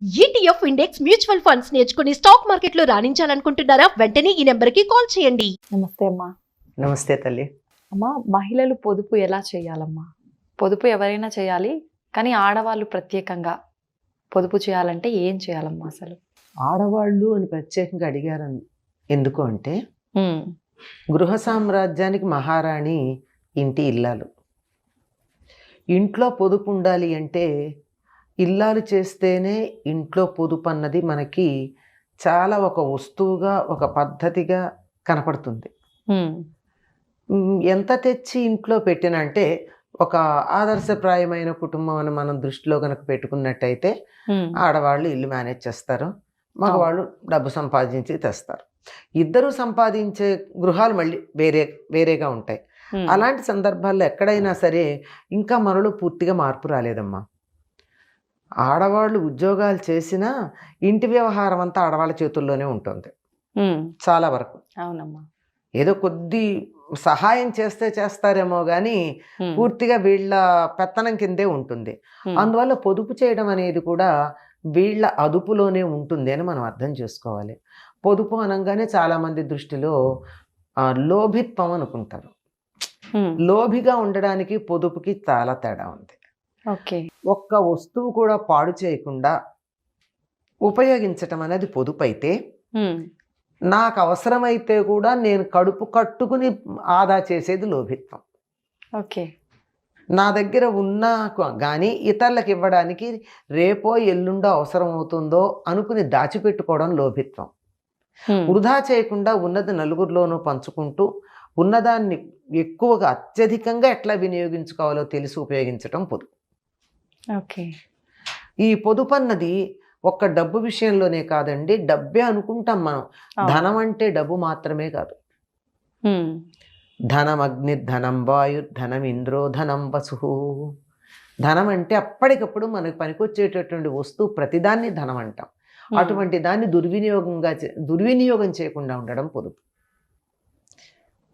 ETF index mutual funds నేర్చుకుని stock మార్కెట్లో రాణించాలనుకుంటున్నారా? వెంటనే ఈ నెంబర్కి కాల్ చేయండి. నమస్తే అమ్మా. నమస్తే తల్లి. అమ్మా, మహిళలు పొదుపు ఎలా చేయాలమ్మా? పొదుపు ఎవరైనా చేయాలి, కానీ ఆడవాళ్ళు ప్రత్యేకంగా పొదుపు చేయాలంటే ఏం చేయాలమ్మా అసలు? ఆడవాళ్ళు అని ప్రత్యేకంగా అడిగారు ఎందుకు అంటే, గృహ సామ్రాజ్యానికి మహారాణి ఇంటి ఇల్లాలు. ఇంట్లో పొదుపు ఉండాలి అంటే ఇల్లాలు చేస్తేనే ఇంట్లో పొదుపు అన్నది మనకి చాలా ఒక వస్తువుగా, ఒక పద్ధతిగా కనపడుతుంది. ఎంత తెచ్చి ఇంట్లో పెట్టినా అంటే ఒక ఆదర్శప్రాయమైన కుటుంబం అని మనం దృష్టిలో కనుక పెట్టుకున్నట్టయితే ఆడవాళ్ళు ఇల్లు మేనేజ్ చేస్తారు, మగవాళ్ళు డబ్బు సంపాదించి తెస్తారు. ఇద్దరు సంపాదించే గృహాలు మళ్ళీ వేరేగా ఉంటాయి. అలాంటి సందర్భాల్లో ఎక్కడైనా సరే ఇంకా మనలో పూర్తిగా మార్పు రాలేదమ్మా. ఆడవాళ్ళు ఉద్యోగాలు చేసినా ఇంటి వ్యవహారం అంతా ఆడవాళ్ళ చేతుల్లోనే ఉంటుంది చాలా వరకు. అవునమ్మా. ఏదో కొద్ది సహాయం చేస్తారేమో కానీ పూర్తిగా వీళ్ళ పెత్తనం కిందే ఉంటుంది. అందువల్ల పొదుపు చేయడం అనేది కూడా వీళ్ళ అదుపులోనే ఉంటుంది అని మనం అర్థం చేసుకోవాలి. పొదుపు అనగానే చాలా మంది దృష్టిలో లోభిత్వం అనుకుంటారు. లోభిగా ఉండడానికి పొదుపుకి చాలా తేడా ఉంది. ఒక్క వస్తువు కూడా పాడు చేయకుండా ఉపయోగించటం అనేది పొదుపు అయితే, నాకు అవసరమైతే కూడా నేను కడుపు కట్టుకుని ఆదా చేసేది లోభిత్వం. నా దగ్గర ఉన్నా కానీ ఇతరులకు ఇవ్వడానికి రేపో ఎల్లుండో అవసరం అవుతుందో అనుకుని దాచిపెట్టుకోవడం లోభిత్వం. వృధా చేయకుండా ఉన్నది నలుగురిలోనూ పంచుకుంటూ ఉన్నదాన్ని ఎక్కువగా అత్యధికంగా ఎట్లా వినియోగించుకోవాలో తెలిసి ఉపయోగించడం పొదుపు. ఈ పొదుపు అన్నది ఒక్క డబ్బు విషయంలోనే కాదండి, డబ్బే అనుకుంటాం మనం. ధనం అంటే డబ్బు మాత్రమే కాదు. ధనం అగ్ని, ధనం వాయు, ధనం ఇంద్రో, ధనం వసు. ధనం అంటే అప్పటికప్పుడు మనకు పనికొచ్చేటటువంటి వస్తువు ప్రతిదాన్ని ధనం అంటాం. అటువంటి దాన్ని దుర్వినియోగం చేయకుండా ఉండడం పొదుపు.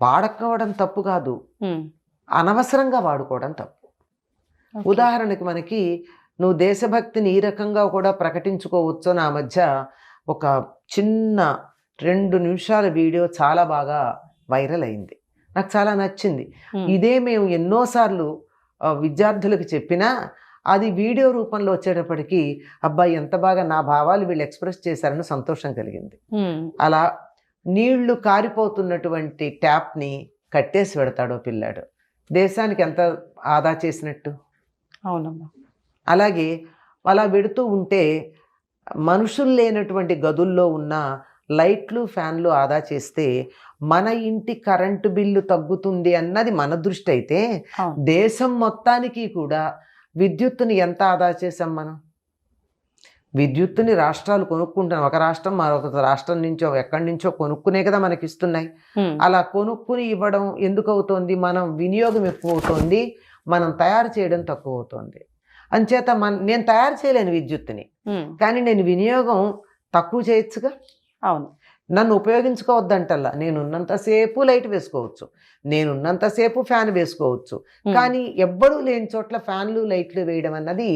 వాడుకోవడం తప్పు కాదు, అనవసరంగా వాడుకోవడం తప్పు. ఉదాహరణకి మనకి నువ్వు దేశభక్తిని ఈ రకంగా కూడా ప్రకటించుకోవచ్చు. నా మధ్య ఒక చిన్న 2 నిమిషాల వీడియో చాలా బాగా వైరల్ అయింది, నాకు చాలా నచ్చింది. ఇదే మేము ఎన్నోసార్లు విద్యార్థులకు చెప్పినా అది వీడియో రూపంలో వచ్చేటప్పటికి అబ్బాయి ఎంత బాగా నా భావాలు వీళ్ళు ఎక్స్ప్రెస్ చేశారని సంతోషం కలిగింది. అలా నీళ్లు కారిపోతున్నటువంటి ట్యాప్ని కట్టేసి పెడతాడో పిల్లాడు, దేశానికి ఎంత ఆదా చేసినట్టు. అవునమ్మా. అలాగే అలా పెడుతూ ఉంటే మనుషులు లేనటువంటి గదుల్లో ఉన్న లైట్లు, ఫ్యాన్లు ఆదా చేస్తే మన ఇంటి కరెంటు బిల్లు తగ్గుతుంది అన్నది మన దృష్టి అయితే, దేశం మొత్తానికి కూడా విద్యుత్తుని ఎంత ఆదా చేసాం మనం. విద్యుత్తుని రాష్ట్రాలు కొనుక్కుంటున్నాం, ఒక రాష్ట్రం మరొక రాష్ట్రం నుంచో ఎక్కడి నుంచో కొనుక్కునే కదా మనకి ఇస్తున్నాయి. అలా కొనుక్కుని ఇవ్వడం ఎందుకు అవుతోంది? మనం వినియోగం ఎక్కువ అవుతోంది, మనం తయారు చేయడం తక్కువ అవుతోంది. అంచేత నేను తయారు చేయలేను విద్యుత్తుని, కానీ నేను వినియోగం తక్కువ చేయొచ్చుగా. అవును. నన్ను ఉపయోగించుకోవద్దంటల్లా, నేనున్నంతసేపు లైట్ వేసుకోవచ్చు, నేనున్నంతసేపు ఫ్యాన్ వేసుకోవచ్చు, కానీ ఎవ్వరూ లేని చోట్ల ఫ్యాన్లు లైట్లు వేయడం అన్నది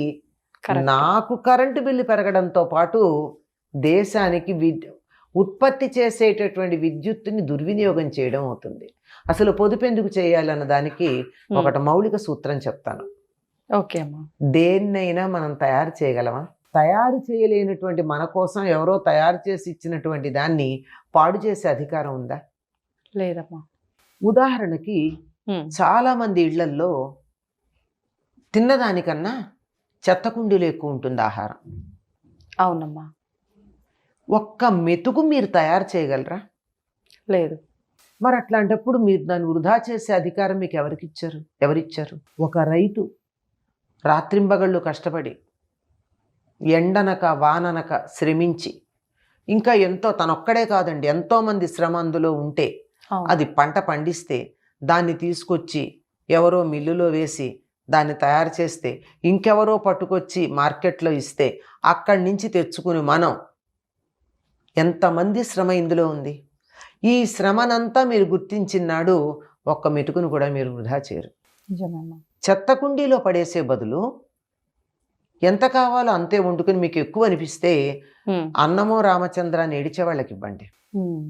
నాకు కరెంటు బిల్లు పెరగడంతో పాటు దేశానికి ఉత్పత్తి చేసేటటువంటి విద్యుత్తుని దుర్వినియోగం చేయడం అవుతుంది. అసలు పొదుపు ఎందుకు చేయాలన్న దానికి ఒకటి మౌలిక సూత్రం చెప్తాను. ఓకే అమ్మా. దేన్నైనా మనం తయారు చేయగలమా? తయారు చేయలేనటువంటి మన కోసం ఎవరో తయారు చేసి ఇచ్చినటువంటి దాన్ని పాడు చేసే అధికారం ఉందా? లేదమ్మా. ఉదాహరణకి చాలా మంది ఇళ్లల్లో తిన్నదానికన్నా చెత్త కుండీలు ఎక్కువ ఉంటుంది ఆహారం. అవునమ్మా. ఒక్క మెతుకు మీరు తయారు చేయగలరా? లేదు. మరి అట్లాంటప్పుడు మీరు దాన్ని వృధా చేసే అధికారం మీకు ఎవరిచ్చారు? ఒక రైతు రాత్రింబగళ్ళు కష్టపడి ఎండనక వాననక శ్రమించి, ఇంకా ఎంతో తనొక్కడే కాదండి ఎంతోమంది శ్రమ అందులో ఉంటే అది పంట పండిస్తే దాన్ని తీసుకొచ్చి ఎవరో మిల్లులో వేసి దాన్ని తయారు చేస్తే ఇంకెవరో పట్టుకొచ్చి మార్కెట్లో ఇస్తే అక్కడి నుంచి తెచ్చుకుని మనం ఎంతమంది శ్రమ ఇందులో ఉంది. ఈ శ్రమనంతా మీరు గుర్తించినాడు ఒక్క మెతుకును కూడా మీరు వృధా చేయరు. చెత్త కుండీలో పడేసే బదులు ఎంత కావాలో అంతే వండుకొని మీకు ఎక్కువ అనిపిస్తే ఉమ్, అన్నమో రామచంద్ర అని ఏడిచే వాళ్ళకి ఇవ్వండి. ఉమ్,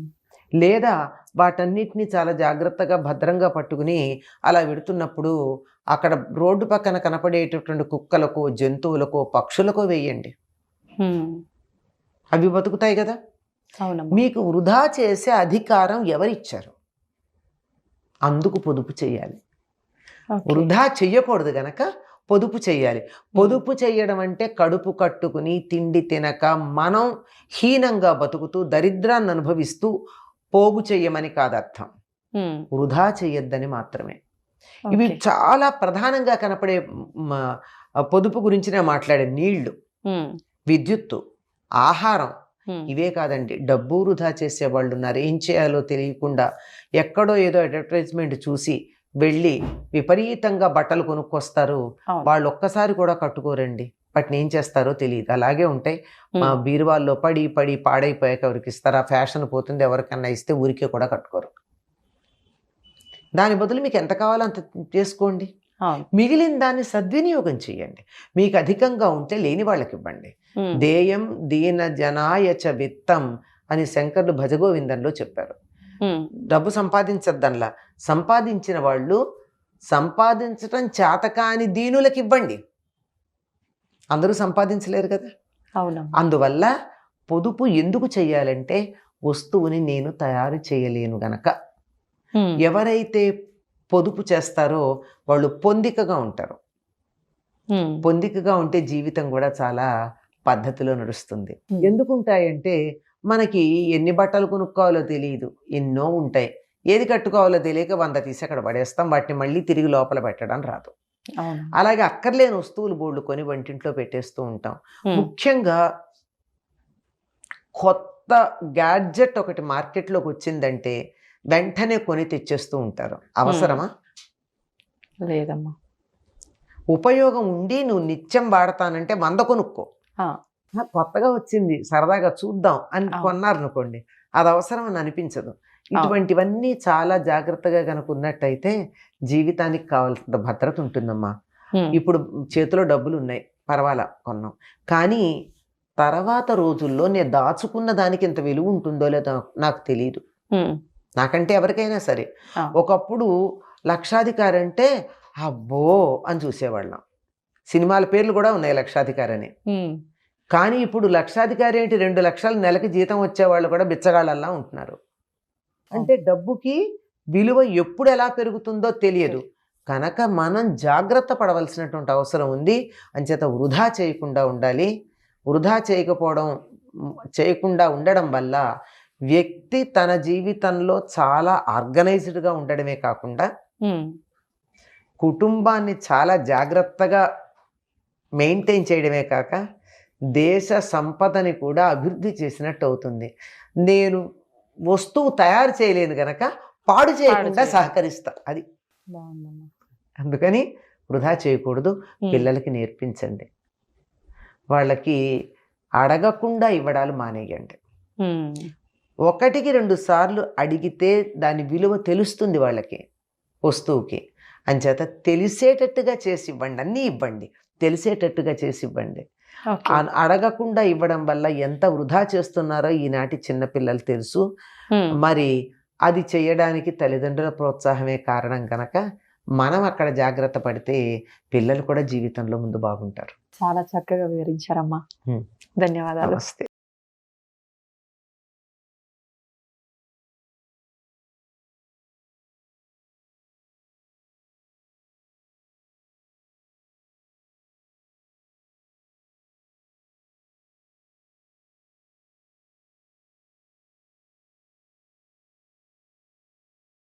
లేదా వాటన్నిటిని చాలా జాగ్రత్తగా భద్రంగా పట్టుకుని అలా పెడుతున్నప్పుడు అక్కడ రోడ్డు పక్కన కనపడేటటువంటి కుక్కలకో జంతువులకో పక్షులకో వేయండి. ఉమ్. అవి బతుకుతాయి కదా. అవునమ్మా. మీకు వృధా చేసే అధికారం ఎవరిచ్చారు? అందుకు పొదుపు చేయాలి. ఓకే. వృధా చెయ్యకూడదు గనక పొదుపు చేయాలి. పొదుపు చేయడం అంటే కడుపు కట్టుకుని తిండి తినక మనం హీనంగా బతుకుతూ దరిద్రాన్ని అనుభవిస్తూ పోగు చెయ్యమని కాదు అర్థం. ఉమ్, వృధా చెయ్యొద్దని మాత్రమే. ఇవి ఓకే. చాలా ప్రధానంగా కనపడే పొదుపు గురించి నేను మాట్లాడే నీళ్లు, ఉమ్, విద్యుత్తు, ఆహారం ఉమ్, ఇవే కాదండి. డబ్బు వృధా చేసే వాళ్ళు ఉన్నారు. ఏం చేయాలో తెలియకుండా ఎక్కడో ఏదో అడ్వర్టైజ్మెంట్ చూసి వెళ్ళి విపరీతంగా బట్టలు కొనుక్కొస్తారు. అవును. వాళ్ళు ఒక్కసారి కూడా కట్టుకోరండి. వాటిని ఏం చేస్తారో తెలియదు, అలాగే ఉంటాయి. మా ఉమ్, బీరువాల్లో పడి పడి పాడైపోయాక ఎవరికి ఇస్తారు? ఆ ఫ్యాషన్ పోతుంది, ఎవరికన్నా ఇస్తే ఊరికే కూడా కట్టుకోరు. దాని బదులు మీకు ఎంత కావాలో అంత చేసుకోండి. అవును. మిగిలిన దాన్ని సద్వినియోగం చేయండి. మీకు అధికంగా ఉంటే లేని వాళ్ళకి ఇవ్వండి. ఉమ్, దేయం దీన జనాయచ విత్తం అని శంకర్లు భజగోవిందంలో చెప్పారు. ఉమ్, డబ్బు సంపాదించద్దనలా, సంపాదించిన వాళ్ళు సంపాదించటం చేతకాని దీనులకి ఇవ్వండి. అందరూ సంపాదించలేరు కదా. అవునమ్మా. అందువల్ల పొదుపు ఎందుకు చేయాలంటే వస్తువుని నేను తయారు చేయలేను గనక. ఉమ్, ఎవరైతే పొదుపు చేస్తారో వాళ్ళు పొందికగా ఉంటారు. ఉమ్, పొందికగా ఉంటే జీవితం కూడా చాలా పద్ధతిలో నడుస్తుంది. ఉమ్, ఎందుకు ఉంటాయంటే మనకి ఎన్ని బట్టలు కొనుక్కోవాలో తెలియదు, ఎన్నో ఉంటాయి. ఏది కట్టుకోవాలో తెలియక 100 తీసి అక్కడ పడేస్తాం. వాటిని మళ్ళీ తిరిగి లోపల పెట్టడం రాదు. అవును. అలాగే అక్కర్లేని వస్తువులు బోర్డు కొని వంటింట్లో పెట్టేస్తూ ఉంటాం. ఉమ్, ముఖ్యంగా కొత్త గ్యాడ్జెట్ ఒకటి మార్కెట్లోకి వచ్చిందంటే వెంటనే కొని తెచ్చేస్తూ ఉంటారు. అవసరమా? లేదమ్మా. ఉపయోగం ఉండి నువ్వు నిత్యం వాడతానంటే 100 కొనుక్కో. ఆ, కొత్తగా వచ్చింది సరదాగా చూద్దాం అని అవును. కొన్నారనుకోండి, అది అవసరం అని అనిపించదు. ఇటువంటివన్నీ చాలా జాగ్రత్తగా కనుక ఉన్నట్టయితే జీవితానికి కావాల్సిన భద్రత ఉంటుందమ్మా. ఉమ్, ఇప్పుడు చేతిలో డబ్బులు ఉన్నాయి, పర్వాలా కొన్నాం. కానీ తర్వాత రోజుల్లో నేను దాచుకున్న దానికి ఇంత విలువ ఉంటుందో లేదో నాకు తెలియదు. ఉమ్, నాకంటే ఎవరికైనా సరే. ఆ, ఒకప్పుడు లక్షాధికారి అంటే అబ్బో అని చూసేవాళ్ళం. సినిమాల పేర్లు కూడా ఉన్నాయి లక్షాధికారి అని. ఉమ్, కానీ ఇప్పుడు లక్షాధికారి ఏంటి, 2 లక్షల నెలకి జీతం వచ్చేవాళ్ళు కూడా బిచ్చగాళ్ళల్లా ఉంటున్నారు. అంటే డబ్బుకి విలువ ఎప్పుడు ఎలా పెరుగుతుందో తెలియదు కనుక మనం జాగ్రత్త పడవలసినటువంటి అవసరం ఉంది. అంచేత వృధా చేయకుండా ఉండాలి. వృధా చేయకుండా ఉండడం వల్ల వ్యక్తి తన జీవితంలో చాలా ఆర్గనైజ్డ్గా ఉండడమే కాకుండా ఉమ్, కుటుంబాన్ని చాలా జాగ్రత్తగా మెయింటైన్ చేయడమే కాక దేశ సంపదని కూడా అభివృద్ధి చేసినట్టు అవుతుంది. నేను వస్తువు తయారు చేయలేను గనక పాడు చేయకుండా చేయను. సహకరిస్తా. అది బాగుందమ్మా. అందుకని వృధా చేయకూడదు. ఉమ్, పిల్లలకి నేర్పించండి. వాళ్ళకి అడగకుండా ఇవ్వడాలు మానేయండి. ఉమ్, 1-2 సార్లు అడిగితే దాని విలువ తెలుస్తుంది వాళ్ళకి, వస్తువుకి. అంచేత తెలిసేటట్టుగా చేసి ఇవ్వండి. అన్నీ ఇవ్వండి, తెలిసేటట్టుగా చేసి ఇవ్వండి. ఓకే. అడగకుండా ఇవ్వడం వల్ల ఎంత వృధా చేస్తున్నారో ఈనాటి చిన్నపిల్లలు తెలుసు. ఉమ్, మరి అది చేయడానికి తల్లిదండ్రుల ప్రోత్సాహమే కారణం కనుక మనం అక్కడ జాగ్రత్త పడితే పిల్లలు కూడా జీవితంలో ముందు బాగుంటారు. చాలా చక్కగా వివరించారమ్మా. ఉమ్. ధన్యవాదాలు. నమస్తే.